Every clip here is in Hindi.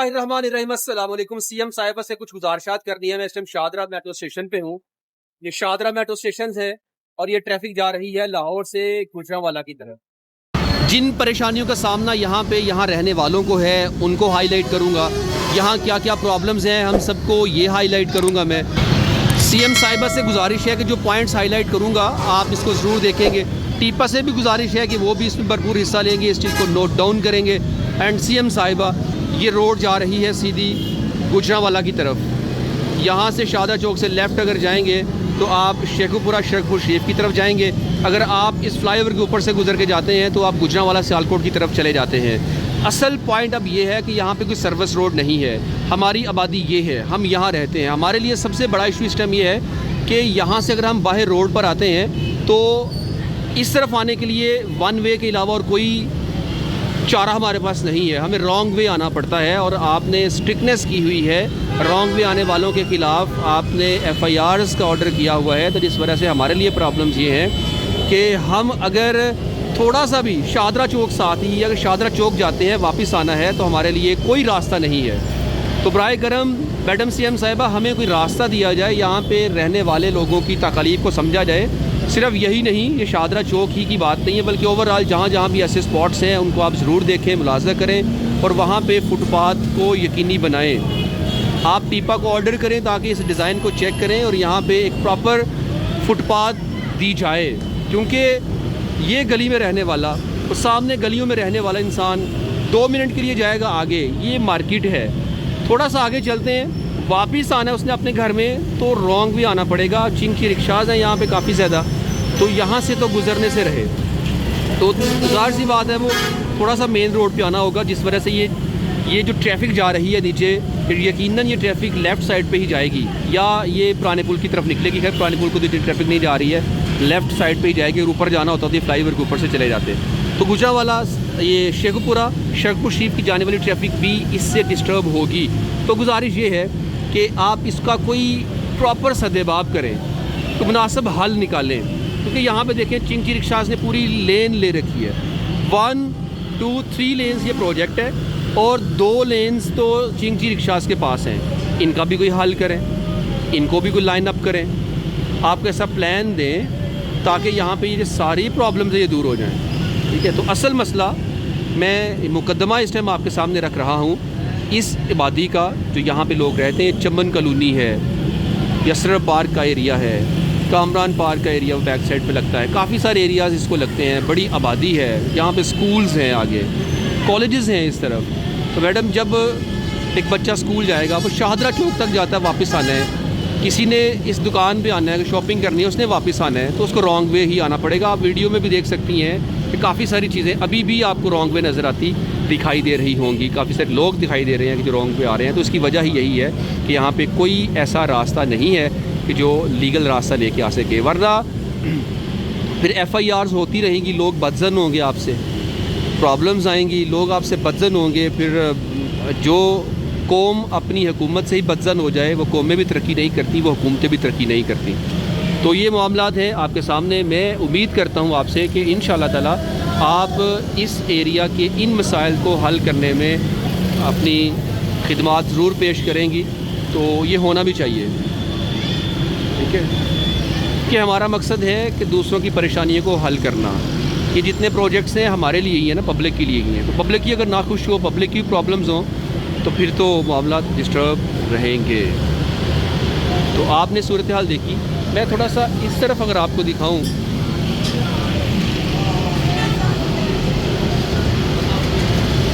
बिस्मिल्लाहिर्रहमानिर्रहीम। अस्सलाम वालेकुम। सीएम साहिबा से कुछ गुजारिशात करनी है। मैं इस टाइम शादरा मेट्रो स्टेशन पे हूँ। ये शादरा मेट्रो स्टेशन है और ये ट्रैफिक जा रही है लाहौर से गुजरांवाला की तरफ। जिन परेशानियों का सामना यहाँ रहने वालों को है उनको हाईलाइट करूँगा। यहाँ क्या क्या प्रॉब्लम्स हैं हम सबको ये हाईलाइट करूँगा। मैं सीएम साहिबा से गुजारिश है कि जो पॉइंट्स हाईलाइट करूँगा आप इसको ज़रूर देखेंगे। टीपा से भी गुजारिश है कि वो भी इसमें भरपूर हिस्सा लेंगे, इस चीज़ को नोट डाउन करेंगे। एंड सीएम साहिबा, ये रोड जा रही है सीधी गुजरांवाला की तरफ। यहाँ से शादा चौक से लेफ़्ट अगर जाएंगे तो आप शेखुपुरा शरकपुर शरीफ की तरफ जाएंगे। अगर आप इस फ्लाईओवर के ऊपर से गुजर के जाते हैं तो आप गुजरांवाला सियालकोट की तरफ चले जाते हैं। असल पॉइंट अब ये है कि यहाँ पे कोई सर्विस रोड नहीं है। हमारी आबादी ये है, हम यहाँ रहते हैं। हमारे लिए सबसे बड़ा इशू इस टाइम ये है कि यहाँ से अगर हम बाहर रोड पर आते हैं तो इस तरफ आने के लिए वन वे के अलावा और कोई चारा हमारे पास नहीं है। हमें रॉन्ग वे आना पड़ता है और आपने स्ट्रिक्टनेस की हुई है। रॉन्ग वे आने वालों के ख़िलाफ़ आपने FIRs का ऑर्डर किया हुआ है। तो जिस वजह से हमारे लिए प्रॉब्लम्स ये हैं कि हम अगर थोड़ा सा भी शादरा चौक साथ ही अगर शादरा चौक जाते हैं वापस आना है तो हमारे लिए कोई रास्ता नहीं है। तो बराए करम मैडम सीएम साहिबा, हमें कोई रास्ता दिया जाए, यहाँ पे रहने वाले लोगों की तकलीफ़ को समझा जाए। सिर्फ यही नहीं, ये शादरा चौक ही की बात नहीं है बल्कि ओवरऑल जहाँ जहाँ भी ऐसे स्पॉट्स हैं उनको आप ज़रूर देखें, मुलाज़ा करें और वहाँ पे फुटपाथ को यकीनी बनाएं। आप टीपा को ऑर्डर करें ताकि इस डिज़ाइन को चेक करें और यहाँ पे एक प्रॉपर फुटपाथ दी जाए। क्योंकि ये गली में रहने वाला और सामने गलियों में रहने वाला इंसान 2 मिनट के लिए जाएगा आगे, ये मार्केट है, थोड़ा सा आगे चलते हैं, वापस आना है उसने अपने घर में तो रॉन्ग भी आना पड़ेगा। चिंकी रिक्शाज़ हैं यहाँ पे काफ़ी ज़्यादा, तो यहाँ से तो गुज़रने से रहे। तो ज़ाहिर सी बात है वो थोड़ा सा मेन रोड पे आना होगा, जिस वजह से ये जो ट्रैफिक जा रही है नीचे, फिर यकीनन ये ट्रैफिक लेफ़्ट साइड पे ही जाएगी या ये पुराने पुल की तरफ निकलेगी। खैर पुराने पुल को तो इतनी ट्रैफिक नहीं जा रही है, लेफ़्ट साइड पे ही जाएगी और ऊपर जाना होता है फ्लाईओवर के ऊपर से चले जाते हैं। तो गुजरांवाला ये शेखुपुरा शरकपुर शरीफ की जाने वाली ट्रैफिक भी इससे डिस्टर्ब होगी। तो गुजारिश ये है कि आप इसका कोई प्रॉपर सदेबाब करें, तो मुनासिब हल निकालें। क्योंकि यहाँ पे देखें चिंकी रिक्शाज़ ने पूरी लेन ले रखी है। 1, 2, 3 लेन्स ये प्रोजेक्ट है और 2 लेन्स तो चिंकी रिक्शाज़ के पास हैं। इनका भी कोई हल करें, इनको भी कोई लाइन अप करें, आप कैसा प्लान दें ताकि यहाँ पे ये सारी प्रॉब्लम्स ये दूर हो जाएँ। ठीक है, तो असल मसला मैं मुकदमा इस टाइम आपके सामने रख रहा हूँ इस आबादी का जो यहाँ पे लोग रहते हैं। चमन कॉलोनी है, यसर पार्क का एरिया है, कामरान पार्क का एरिया बैक साइड पे लगता है, काफ़ी सारे एरियाज़ इसको लगते हैं। बड़ी आबादी है यहाँ पे, स्कूल्स हैं, आगे कॉलेजेस हैं इस तरफ। तो मैडम जब एक बच्चा स्कूल जाएगा वो शाहदरा चौक तक जाता है, वापस आना है, किसी ने इस दुकान पे आना है, शॉपिंग करनी है, उसने वापस आना है तो उसको रॉन्ग वे ही आना पड़ेगा। आप वीडियो में भी देख सकती हैं कि काफ़ी सारी चीज़ें अभी भी आपको रॉन्ग वे नज़र आती दिखाई दे रही होंगी। काफ़ी सारे लोग दिखाई दे रहे हैं कि जो रॉन्ग वे आ रहे हैं। तो इसकी वजह ही यही है कि यहाँ पे कोई ऐसा रास्ता नहीं है कि जो लीगल रास्ता लेके आ सके, वरना फिर FIRs होती रहेंगी, लोग बदजन होंगे आपसे, प्रॉब्लम्स आएंगी, लोग आपसे बदजन होंगे। फिर जो कौम अपनी हुकूमत से ही बदजन हो जाए वो कौमें भी तरक्की नहीं करती, वो हुकूमतें भी तरक्की नहीं करती। तो ये मामलात हैं आपके सामने। मैं उम्मीद करता हूँ आपसे कि इंशाअल्लाह ताला आप इस एरिया के इन मसाइल को हल करने में अपनी खिदमात ज़रूर पेश करेंगी। तो ये होना भी चाहिए, ठीक है, कि हमारा मकसद है कि दूसरों की परेशानियों को हल करना। ये जितने प्रोजेक्ट्स हैं हमारे लिए ही है ना, पब्लिक के लिए ही हैं। तो पब्लिक की अगर नाखुश हो, पब्लिक की प्रॉब्लम्स हों तो फिर तो मामला डिस्टर्ब रहेंगे। तो आपने सूरत हाल देखी। मैं थोड़ा सा इस तरफ अगर आपको दिखाऊं,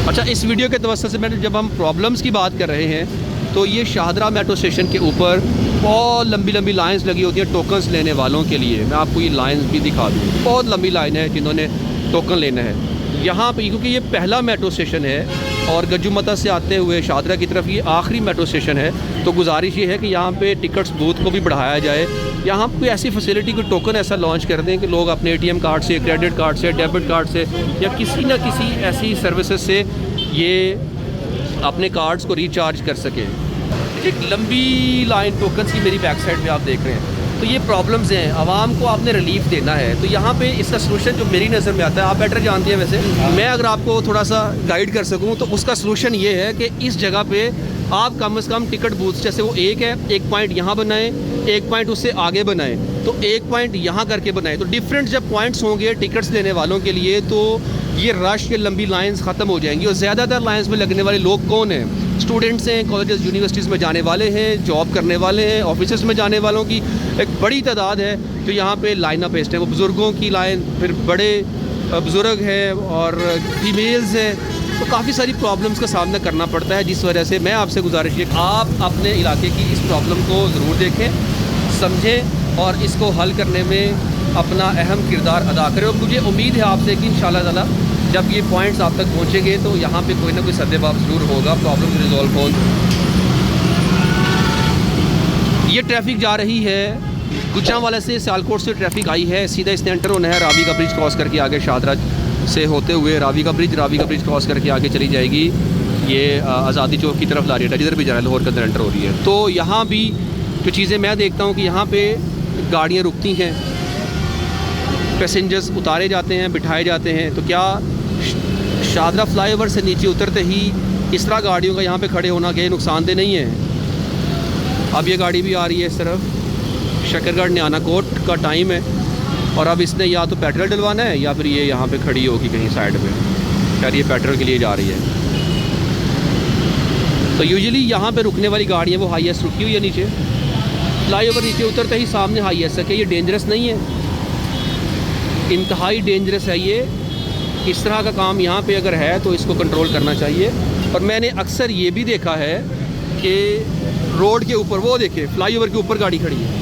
अच्छा इस वीडियो के तवज्जो से मैंने जब हम प्रॉब्लम्स की बात कर रहे हैं तो ये शाहदरा मेट्रो स्टेशन के ऊपर बहुत लंबी लंबी लाइंस लगी होती हैं टोकन्स लेने वालों के लिए। मैं आपको ये लाइंस भी दिखा दूँ, बहुत लंबी लाइन है जिन्होंने टोकन लेना है यहाँ पे, क्योंकि ये पहला मेट्रो स्टेशन है और गजुमता से आते हुए शादरा की तरफ ये आखिरी मेट्रो स्टेशन है। तो गुजारिश ये है कि यहाँ पे टिकट्स बूथ को भी बढ़ाया जाए। यहाँ कोई ऐसी फैसिलिटी, कोई टोकन ऐसा लॉन्च कर दें कि लोग अपने ATM कार्ड से, क्रेडिट कार्ड से, डेबिट कार्ड से या किसी न किसी ऐसी सर्विसेज से ये अपने कार्ड्स को रिचार्ज कर सकें। एक लंबी लाइन टोकन्स की मेरी बैक साइड पे आप देख रहे हैं। तो ये प्रॉब्लम्स हैं, आवाम को आपने रिलीफ देना है। तो यहाँ पे इसका सलूशन जो मेरी नज़र में आता है, आप बेटर जानती हैं वैसे, मैं अगर आपको थोड़ा सा गाइड कर सकूँ तो उसका सलूशन ये है कि इस जगह पे आप कम से कम टिकट बूथ, जैसे वो एक है, एक पॉइंट यहाँ बनाएं, एक पॉइंट उससे आगे बनाएं, तो एक पॉइंट यहाँ करके बनाएं। तो डिफरेंट जब पॉइंट्स होंगे टिकट्स लेने वालों के लिए, तो ये रश के लंबी लाइंस ख़त्म हो जाएंगी। और ज़्यादातर लाइंस में लगने वाले लोग कौन हैं? स्टूडेंट्स हैं, कॉलेजेस यूनिवर्सिटीज़ में जाने वाले हैं, जॉब करने वाले हैं, ऑफिस में जाने वालों की एक बड़ी तादाद है जो यहाँ पे लाइन अप पेस्ट है। वो बुज़ुर्गों की लाइन, फिर बड़े बुज़ुर्ग हैं और फीमेल्स हैं, तो काफ़ी सारी प्रॉब्लम्स का सामना करना पड़ता है। जिस वजह से मैं आपसे गुजारिश है कि आप अपने इलाके की इस प्रॉब्लम को ज़रूर देखें, समझें और इसको हल करने में अपना अहम किरदार अदा करें। और मुझे उम्मीद है आपसे कि इंशाल्लाह ताला जब ये पॉइंट्स आप तक पहुँचेंगे तो यहाँ पे कोई ना कोई सद्देबाब ज़रूर होगा, प्रॉब्लम रिजॉल्व हो। ये ट्रैफिक जा रही है गुजरांवाला से, सियालकोट से ट्रैफिक आई है, सीधा इसने एंटर होना है, रावी का ब्रिज क्रॉस करके आगे शादरा से होते हुए रावी का ब्रिज क्रॉस करके आगे चली जाएगी। ये आज़ादी चौक की तरफ ला रही है, जिधर भी जा रहा है, लाहौर के अंदर एंटर हो रही है। तो यहाँ भी जो चीज़ें मैं देखता हूँ कि यहाँ पे गाड़ियाँ रुकती हैं, पैसेंजर्स उतारे जाते हैं, बिठाए जाते हैं। तो क्या शादरा फ्लाईओवर से नीचे उतरते ही इस तरह गाड़ियों का यहाँ पे खड़े होना कहीं नुकसानदेह नहीं है? अब ये गाड़ी भी आ रही है इस तरफ, शकरगढ़ न्यानाकोट का टाइम है और अब इसने या तो पेट्रोल डलवाना है या फिर ये यहाँ पे खड़ी होगी कहीं साइड पे। खैर ये पेट्रोल के लिए जा रही है। तो यूजुअली यहाँ पे रुकने वाली गाड़ियाँ वो हाईएस्ट रुकी हुई है नीचे, फ्लाईओवर नीचे उतरते ही सामने हाईएस्ट है। कि ये डेंजरस नहीं है? इंतहाई डेंजरस है ये। इस तरह का काम यहाँ पे अगर है तो इसको कंट्रोल करना चाहिए। और मैंने अक्सर ये भी देखा है कि रोड के ऊपर, वो देखिए फ्लाईओवर के ऊपर गाड़ी खड़ी है,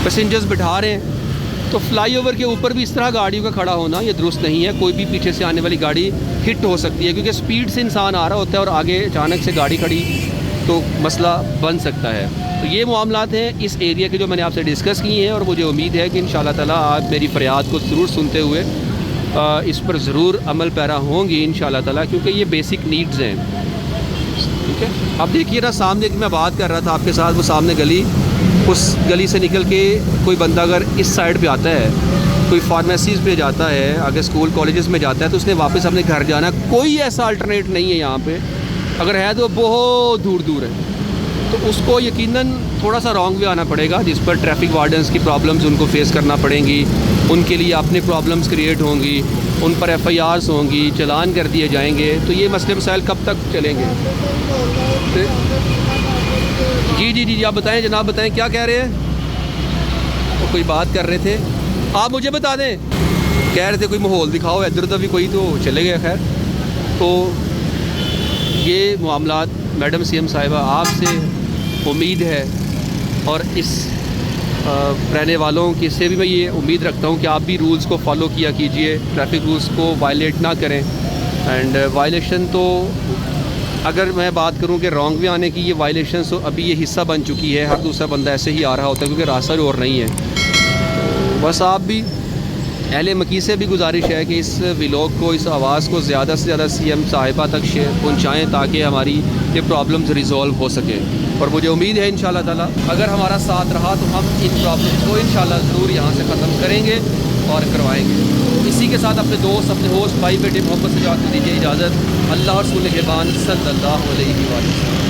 पैसेंजर्स बिठा रहे हैं, तो फ्लाईओवर के ऊपर भी इस तरह गाड़ियों का खड़ा होना ये दुरुस्त नहीं है। कोई भी पीछे से आने वाली गाड़ी हिट हो सकती है, क्योंकि स्पीड से इंसान आ रहा होता है और आगे अचानक से गाड़ी खड़ी तो मसला बन सकता है। तो ये मामलात हैं इस एरिया के जो मैंने आपसे डिस्कस किए हैं, और मुझे उम्मीद है कि इंशाल्लाह ताला आप मेरी फ़रियाद को ज़रूर सुनते हुए इस पर ज़रूर अमल पैरा होंगी इंशाल्लाह ताला, क्योंकि ये बेसिक नीड्स हैं। ठीक है, अब देखिए ना, सामने की मैं बात कर रहा था आपके साथ, वो सामने गली, उस गली से निकल के कोई बंदा अगर इस साइड पे आता है, कोई फार्मेसीज़ पे जाता है, आगे स्कूल कॉलेजेस में जाता है, तो उसने वापस अपने घर जाना, कोई ऐसा अल्टरनेट नहीं है यहाँ पे। अगर है तो बहुत दूर दूर है, तो उसको यकीनन थोड़ा सा रॉन्ग वे आना पड़ेगा, जिस पर ट्रैफिक वार्डन्स की प्रॉब्लम्स उनको फेस करना पड़ेंगी, उनके लिए अपनी प्रॉब्लम्स क्रिएट होंगी, उन पर FIRs होंगी, चालान कर दिए जाएंगे। तो ये मसले मसाइल कब तक चलेंगे? जी जी जी, आप बताएं जनाब, बताएं क्या कह रहे हैं? वो कोई बात कर रहे थे, आप मुझे बता दें। कह रहे थे कोई माहौल दिखाओ, इधर उधर भी कोई, तो चले गए। खैर, तो ये मामलात मैडम CM साहिबा, आपसे उम्मीद है और इस रहने वालों की से भी मैं ये उम्मीद रखता हूँ कि आप भी रूल्स को फॉलो किया कीजिए, ट्रैफिक रूल्स को वायलेट ना करें। एंड वायलेशन तो अगर मैं बात करूं कि रॉन्ग वे आने की, ये वायलेशन तो अभी ये हिस्सा बन चुकी है, हर दूसरा बंदा ऐसे ही आ रहा होता है, क्योंकि रास्ता और नहीं है। तो बस आप भी, अहले मकी से भी गुजारिश है कि इस व्लॉग को, इस आवाज़ को ज़्यादा से ज़्यादा CM साहिबा तक पहुँचाएँ, ताकि हमारी ये प्रॉब्लम्स रिज़ॉल्व हो सके। और मुझे उम्मीद है इंशाल्लाह ताला अगर हमारा साथ रहा तो हम इन प्रॉब्लम्स को इंशाल्लाह ज़रूर यहाँ से ख़त्म करेंगे और करवाएंगे। इसी के साथ अपने दोस्त, अपने होस्ट भाई बेटे मोहब्बत से जाकर दीजिए इजाज़त। अल्लाह और रसूल के बान सल्लल्लाहु अलैहि वसल्लम।